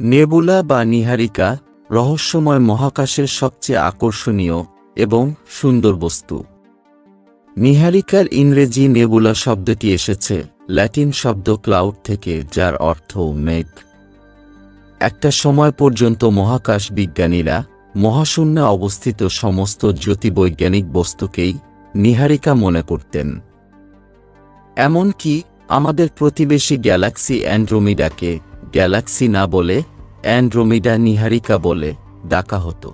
Nebula বা নীহারিকা রহস্যময় মহাকাশের সবচেয়ে আকর্ষণীয় এবং সুন্দর বস্তু। নীহারিকার ইংরেজি নেবুলা শব্দটি এসেছে ল্যাটিন শব্দ ক্লাউড থেকে, যার অর্থ মেঘ। একটা সময় পর্যন্ত মহাকাশ বিজ্ঞানীরা মহাশূন্যে অবস্থিত সমস্ত জ্যোতির্বৈজ্ঞানিক বস্তুকেই নীহারিকা মনে করতেন। এমনকি আমাদের প্রতিবেশী গ্যালাক্সি অ্যান্ড্রোমিডাকে গ্যালাক্সি না বলে অ্যান্ড্রোমিডা নীহারিকা বলে ডাকা হতো।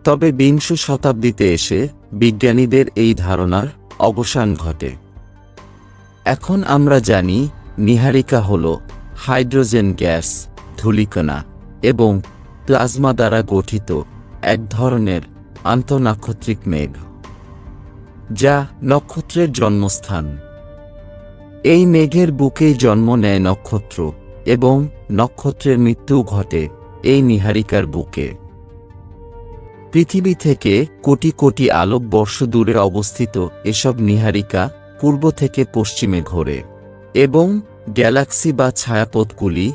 তবে বিংশ শতাব্দীতে এসে বিজ্ঞানীদের এই ধারণার অবসান ঘটে। এখন আমরা জানি নীহারিকা হল হাইড্রোজেন গ্যাস, ধূলিকণা এবং প্লাজমা দ্বারা গঠিত এক ধরনের আন্তঃনাক্ষত্রিক মেঘ, যা নক্ষত্রের জন্মস্থান। এই মেঘের বুকেই জন্ম নেয় নক্ষত্র এবং নক্ষত্রের মৃত্যু ঘটে এই নীহারিকার বুকে। পৃথিবী থেকে কোটি কোটি আলোকবর্ষ দূরে অবস্থিত এসব নীহারিকা পূর্ব থেকে পশ্চিমে ঘোরে এবং গ্যালাক্সি বা ছায়াপথগুলি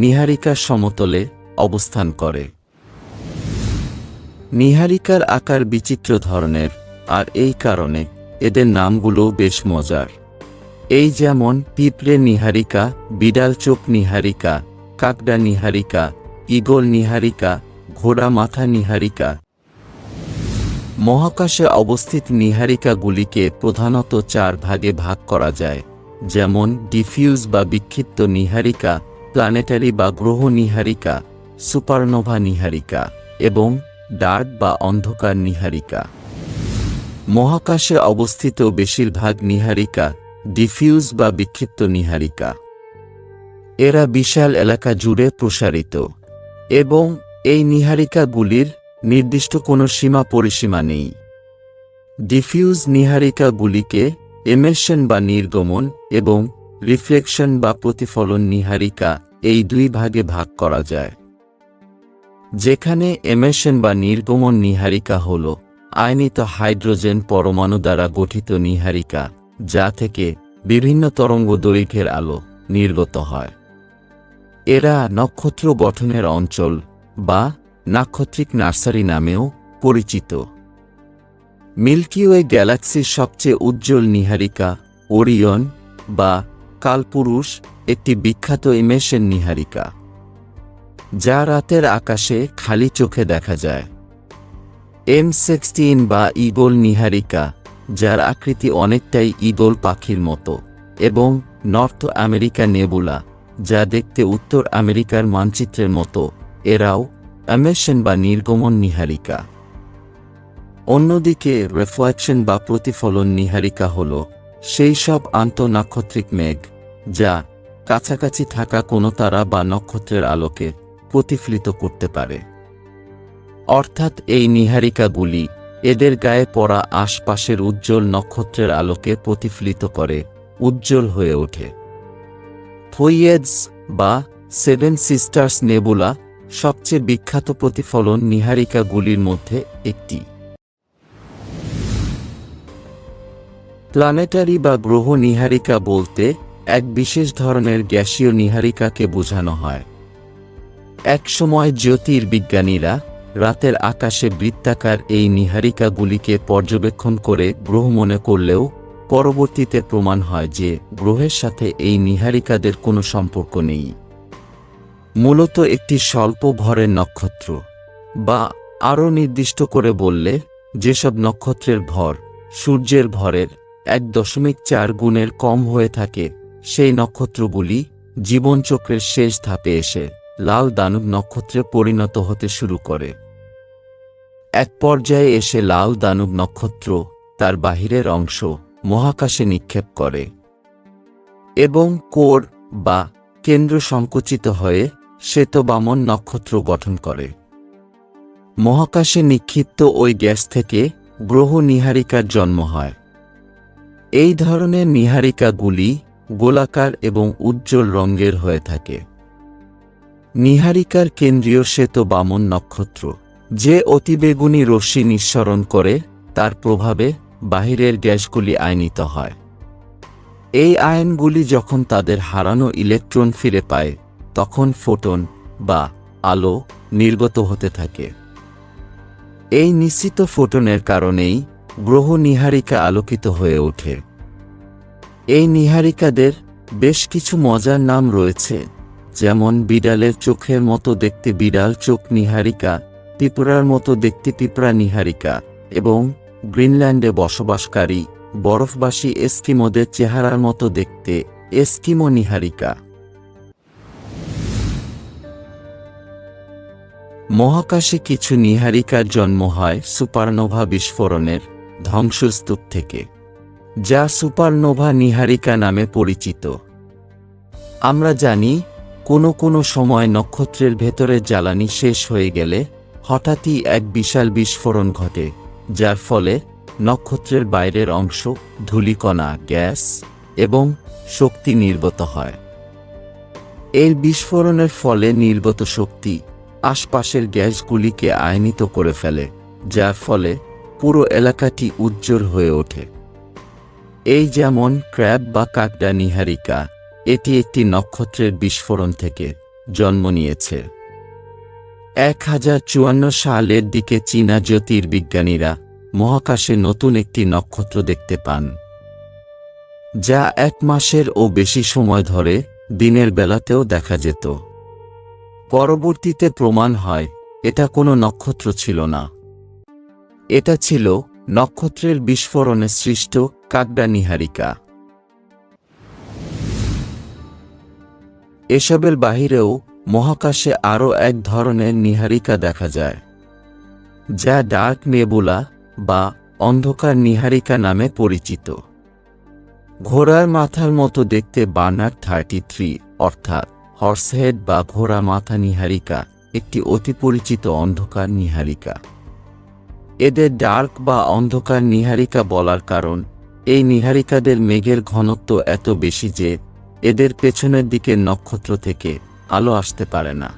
নীহারিকার সমতলে অবস্থান করে। নীহারিকার আকার বিচিত্র ধরনের, আর এই কারণে এদের নামগুলো বেশ মজার। এই যেমন পিঁপড়ে নীহারিকা, বিড়াল চোখ নীহারিকা, কাকড়া নীহারিকা, ঈগল নীহারিকা, ঘোড়া মাথা নীহারিকা। মহাকাশে অবস্থিত নীহারিকাগুলিকে প্রধানত 4 ভাগে ভাগ করা যায়, যেমন ডিফিউজ বা বিক্ষিপ্ত নীহারিকা, প্ল্যানেটারি বা গ্রহ নীহারিকা, সুপারনোভা নীহারিকা এবং ডার্ক বা অন্ধকার নীহারিকা। মহাকাশে অবস্থিত বেশিরভাগ নীহারিকা ডিফিউজ বা বিক্ষিপ্ত নীহারিকা। এরা বিশাল এলাকা জুড়ে প্রসারিত এবং এই নীহারিকাগুলির নির্দিষ্ট কোনো সীমা পরিসীমা নেই। ডিফিউজ নীহারিকাগুলিকে এমিশন বা নির্গমন এবং রিফ্লেকশন বা প্রতিফলন নীহারিকা এই 2 ভাগে ভাগ করা যায়, যেখানে এমিশন বা নির্গমন নীহারিকা হল আয়নিত হাইড্রোজেন পরমাণু দ্বারা গঠিত নীহারিকা, যা থেকে বিভিন্ন তরঙ্গ দৈর্ঘ্যের আলো নির্গত হয়। এরা নক্ষত্র গঠনের অঞ্চল বা নাক্ষত্রিক নার্সারি নামেও পরিচিত। মিল্কি ওয়ে গ্যালাক্সির সবচেয়ে উজ্জ্বল নীহারিকা ওরিয়ন বা কালপুরুষ একটি বিখ্যাত এমিশন নীহারিকা, যা রাতের আকাশে খালি চোখে দেখা যায়। M16 বা ঈগল নীহারিকা, যার আকৃতি অনেকটাই ঈগল পাখির মতো, এবং নর্থ আমেরিকা নেবুলা, যা দেখতে উত্তর আমেরিকার মানচিত্রের মতো, এরাও এমিশন বা নির্গমন নীহারিকা। অন্যদিকে রিফ্লেকশন বা প্রতিফলন নীহারিকা হল সেই সব আন্তঃনাক্ষত্রিক মেঘ যা কাছাকাছি থাকা কোনো তারা বা নক্ষত্রের আলোকে প্রতিফলিত করতে পারে। অর্থাৎ এই নীহারিকাগুলি এদের গায়ে পড়া আশপাশের উজ্জ্বল নক্ষত্রের আলোকে প্রতিফলিত করে উজ্জ্বল হয়ে ওঠে। ফোয়েজ বা 7 সিস্টার্স নেবুলা সবচেয়ে বিখ্যাত প্রতিফলন নীহারিকাগুলির মধ্যে একটি। প্ল্যানেটারি বা গ্রহ নীহারিকা বলতে এক বিশেষ ধরনের গ্যাসীয় নীহারিকাকে বোঝানো হয়। একসময় জ্যোতির্বিজ্ঞানীরা রাতের আকাশে বৃত্তাকার এই নীহারিকাগুলিকে পর্যবেক্ষণ করে গ্রহ মনে করলেও পরবর্তীতে প্রমাণ হয় যে গ্রহের সাথে এই নীহারিকাদের কোনো সম্পর্ক নেই। মূলত একটি স্বল্প ভরের নক্ষত্র, বা আরও নির্দিষ্ট করে বললে যেসব নক্ষত্রের ভর সূর্যের ভরের 1.4 গুণের কম হয়ে থাকে, সেই নক্ষত্রগুলি জীবনচক্রের শেষ ধাপে এসে লাল দানব নক্ষত্রে পরিণত হতে শুরু করে। এক পর্যায়ে এসে লাল দানব নক্ষত্র তার বাহিরের অংশ মহাকাশে নিক্ষেপ করে এবং কোর বা কেন্দ্র সংকুচিত হয়ে শ্বেতবামন নক্ষত্র গঠন করে। মহাকাশে নিক্ষিপ্ত ওই গ্যাস থেকে গ্রহ নীহারিকার জন্ম হয়। এই ধরনের নীহারিকাগুলি গোলাকার এবং উজ্জ্বল রঙের হয়ে থাকে। নীহারিকার কেন্দ্রীয় শ্বেতবামন নক্ষত্র, যে অতিবেগুনি রশ্মি নিঃসরণ করে, তার প্রভাবে বাহিরের গ্যাসগুলি আয়নিত হয়। এই আয়নগুলি যখন তাদের হারানো ইলেকট্রন ফিরে পায়, তখন ফোটন বা আলো নির্গত হতে থাকে। এই নিশ্চিত ফোটনের কারণেই গ্রহ নীহারিকা আলোকিত হয়ে ওঠে। এই নীহারিকাদের বেশ কিছু মজার নাম রয়েছে, যেমন বিড়ালের চোখের মতো দেখতে বিড়াল চোখ নীহারিকা, পিঁপড়ার মতো দেখতে পিঁপড়া নীহারিকা এবং গ্রিনল্যান্ডে বসবাসকারী বরফবাসী এস্কিমোদের চেহারার মতো দেখতে এস্কিমো নীহারিকা। মহাকাশে কিছু নীহারিকার জন্ম হয় সুপারনোভা বিস্ফোরণের ধ্বংসস্তূপ থেকে, যা সুপারনোভা নীহারিকা নামে পরিচিত। আমরা জানি কোনো কোনো সময় নক্ষত্রের ভেতরের জ্বালানি শেষ হয়ে গেলে হঠাৎই এক বিশাল বিস্ফোরণ ঘটে, যার ফলে নক্ষত্রের বাইরের অংশ, ধূলিকণা, গ্যাস এবং শক্তি নির্গত হয়। এই বিস্ফোরণের ফলে নির্গত শক্তি আশপাশের গ্যাসগুলিকে আয়নিত করে ফেলে, যার ফলে পুরো এলাকাটি উজ্জ্বল হয়ে ওঠে। এই যেমন ক্র্যাব বা কাকড়া নীহারিকা, এটি একটি নক্ষত্রের বিস্ফোরণ থেকে জন্ম নিয়েছে। 1054 সালের দিকে চীনা জ্যোতির্বিজ্ঞানীরা মহাকাশে নতুন একটি নক্ষত্র দেখতে পান, যা 1 মাসেরও বেশি সময় ধরে দিনের বেলাতেও দেখা যেত। পরবর্তীতে প্রমাণ হয় এটা কোনো নক্ষত্র ছিল না, এটা ছিল নক্ষত্রের বিস্ফোরণে সৃষ্ট কাকড়া নীহারিকা। এসবের বাহিরেও মহাকাশে আরও এক ধরনের নীহারিকা দেখা যায়, যা ডার্ক নেবুলা বা অন্ধকার নীহারিকা নামে পরিচিত। ঘোড়ার মাথার মতো দেখতে বার্নার্ড 33 অর্থাৎ হর্সহেড বা ঘোড়া মাথা নীহারিকা একটি অতি পরিচিত অন্ধকার নীহারিকা। এদের ডার্ক বা অন্ধকার নীহারিকা বলার কারণ, এই নীহারিকাদের মেঘের ঘনত্ব এত বেশি যে এদের পেছনের দিকের নক্ষত্র থেকে আলো আসতে পারে না।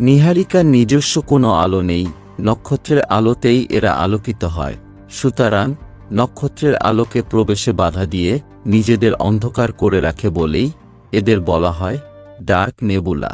নীহারিকার নিজস্ব কোনো আলো নেই, নক্ষত্রের আলোতেই এরা আলোকিত হয়, সুতরাং নক্ষত্রের আলোকে প্রবেশে বাধা দিয়ে নিজেদের অন্ধকার করে রাখে বলেই এদের বলা হয় ডার্ক নেবুলা।